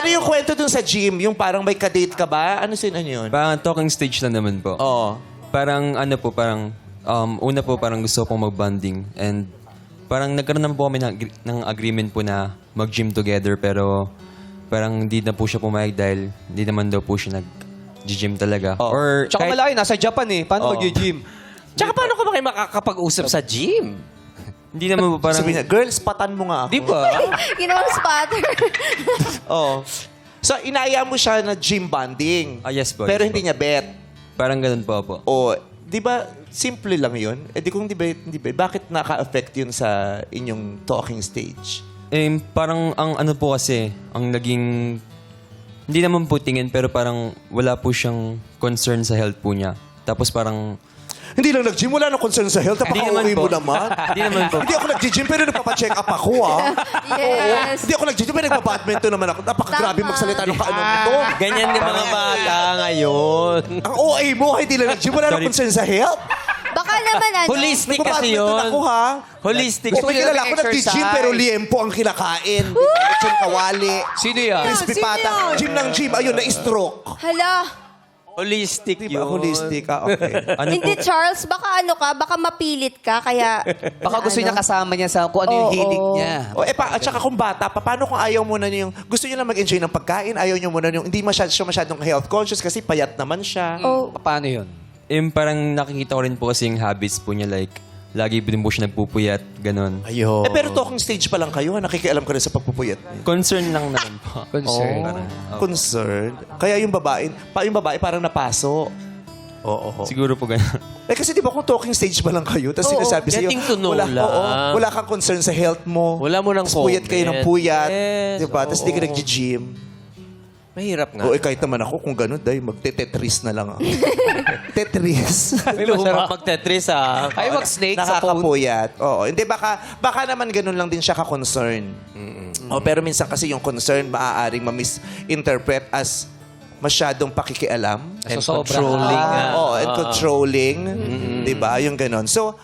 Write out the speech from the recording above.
Ano yung kwento dun sa gym? Yung parang may kadate ka ba? Ano yun? Parang talking stage lang naman po. Oo. Parang ano po, parang una po parang gusto ko mag-bonding and parang nagkaroon naman po kami ng agreement po na mag-gym together pero parang hindi na po siya pumayag dahil hindi naman daw po siya nag-gym talaga. Or Tsaka kahit- malayo, nasa Japan eh. Paano Oo. mag-gym? Tsaka paano ka ba kayo makakapag-usap sa gym? hindi naman po parang... Sabi niya, girls, patan mo nga ako. Di ba? Ginawang spotter. Oo. So, inaya mo siya na gym bonding. Yes po. Pero yes hindi po. niya bet. Parang ganun po. O, di ba, simple lang yun? Eh di kung di ba, bakit naka-affect yun sa inyong talking stage? Parang ang ano po kasi, ang naging... Hindi naman po tingin pero parang wala po siyang concern sa health po niya. Tapos parang... Hindi lang nag-gym, wala na concern sa health. Hindi naman Napaka-uwi mo po. naman. Hindi naman po. Hindi ako nag-gym, pero nagpapacheck up ako, ah. Yes. Hindi ako nag-gym, pero nagpa-badminton naman ako. Napakagrabe Tama. magsalita ng kaano nito. Ganyan din mga bata ngayon. Ang OA mo, hindi lang nag-gym, wala na Sorry. concern sa health. Baka naman ano. Holistic kasi Nagpa-badminton yun. ako, ha? Holistic. O, may kilala ako nag-gym, pero liempo ang kinakain. Lechon kawali. Sino yan? Crispy pata. Gym ng gym, ayun, na-stroke. Hala. Holistic Diba? yun. Holistic, okay. Ano Hindi, po? Charles, baka ano ka, baka mapilit ka, kaya... Baka gusto niya kasama niya sa kung ano yung Oo. hilig niya. O, at saka kung bata, paano kung ayaw mo na yung, gusto niyo na mag-enjoy ng pagkain, ayaw niyo muna yung, hindi siya masyadong health conscious kasi payat naman siya. Oh, Paano yun? Parang nakikita ko rin po kasi yung habits po niya like, lagi din po siya nagpupuyat, ganon. Ayun. Pero talking stage pa lang kayo, nakikialam ka rin sa pagpupuyat niya. Concern lang naman po. Concern. Concerned. Kaya yung babae parang napaso. Oo. Siguro po ganon. Eh kasi di ba kung talking stage pa lang kayo, tapos sinasabi sa'yo, Getting to know lang. wala kang concern sa health mo. Wala mo nang Tapos puyat kayo ng comment. puyat. Yes, Di ba? Tapos di ka oo. nag-gym. Mahirap nga. O kahit naman ako, kung gano'n, dahil magte-tetris na lang ako. Tetris. May masarap mag-tetris ah. Ay, mag-snake sa phone. Nakakapuyat. Oo. Hindi, baka naman ganun lang din siya ka-concern. O, pero minsan kasi yung concern maaaring ma-misinterpret as masyadong pakikialam. And Sobra. controlling nga. Oo, and controlling. Di ba? Yung ganun. So,